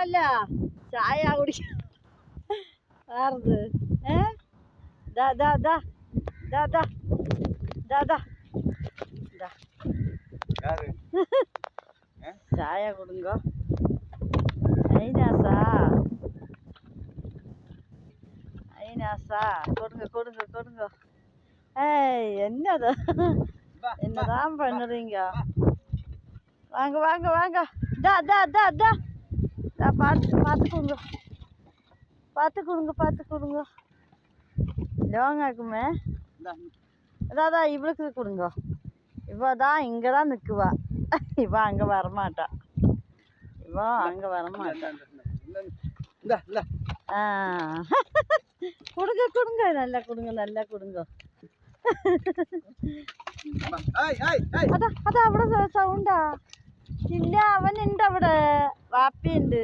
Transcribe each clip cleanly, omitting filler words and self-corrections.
പാത്തിങ്ങല്ല ചായ കുടിക്ക വേറത് ദാ ദാ ദാ ദാ ദാ ദാ ദാ ദാ ചായ കൊടുങ്കോ ஐநாசா கொடுங்க கொடுங்க கொடுங்க ஏய் என்னது என்னதான் பண்ணுறீங்க வாங்க வாங்க வாங்க தா தா தா தா பார்த்து கொடுங்க பார்த்து கொடுங்க லோங்காக்குமே அதான் இவளுக்கு கொடுங்க இவ தான் இங்கே தான் நிற்குவா இவ அங்கே வரமாட்டா இவ அங்கே வரமாட்டா கொடுங்க கொடுங்க நல்லா கொடுங்க நல்லா கொடுங்க അതാ അവിടെ സൗണ്ടാ ഇല്ല അവനുണ്ട് അവിടെ വാപ്പിയുണ്ട്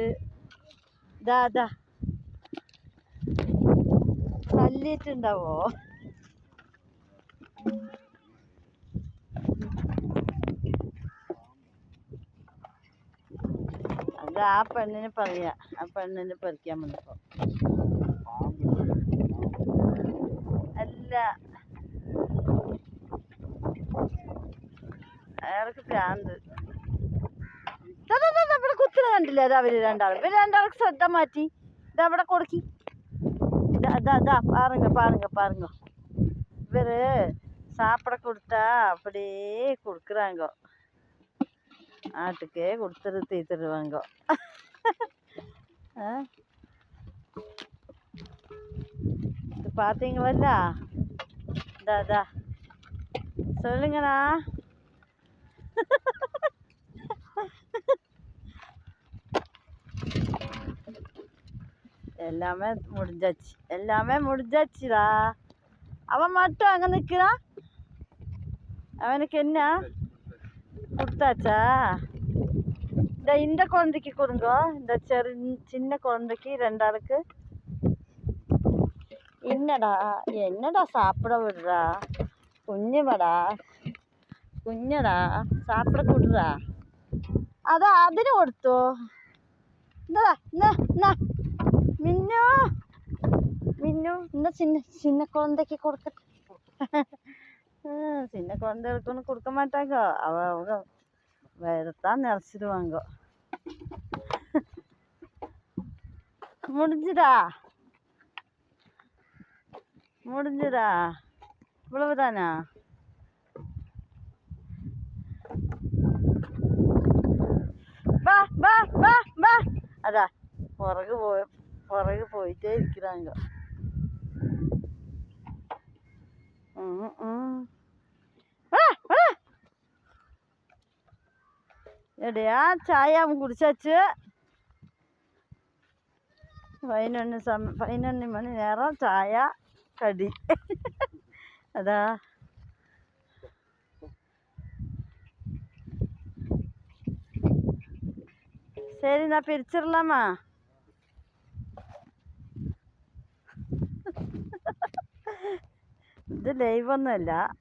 ഇതാ അതാ തല്ലിയിട്ടുണ്ടാവോ അത് ആ പെണ്ണിന് പറയാ ആ പെണ്ണിന് പറിക്കാൻ വന്നപ്പോ അല്ല അയാൾക്ക് ഭ്രാന്ത് ഇവിടെ കുത്തിന കണ്ടില്ലേ അത് അവര് രണ്ടാൾക്ക് ശ്രദ്ധ മാറ്റി ഇതവിടെ കൊടുക്കി பாருங்க இவரு சாப்பிட கொடுத்தா அப்படியே கொடுக்குறாங்க ஆட்டுக்கே கொடுத்துரு தீத்துருவாங்க பார்த்தீங்களா தாதா சொல்லுங்கண்ணா எல்லாமே முடிஞ்சாச்சுடா அவன் மட்டும் அங்கே நிற்கிறான் அவனுக்கு என்ன கொடுத்தாச்சா இந்த குழந்தைக்கு கொடுங்க இந்த சின்ன குழந்தைக்கு ரெண்டாளுக்கு என்னடா சாப்பிட விடுறா കുഞ്ഞടാ സാപ്പിട കൊടുറാ അതാ അതിന് കൊടുത്തോ എന്താ മിന്നു ഇന്ന சின்ன குழந்தைக்கு கொடுக்க சின்ன குழந்தைகளுக்கு ஒன்றும் கொடுக்க மாட்டாங்க அவங்க வேறத்தான் நிறச்சிடுவாங்க முடிஞ்சுடா இவ்வளவுதானா வா அதா പുറകെ പോയിട്ടേ ഇരിക്കുறாங்க എടിയാ ചായ കുടിച്ചു 11 മണി നേരം ചായ കടി അതാ சரி நான் பிரிச்சிடலாமா ഇത് ലൈവ് ഒന്നുമല്ല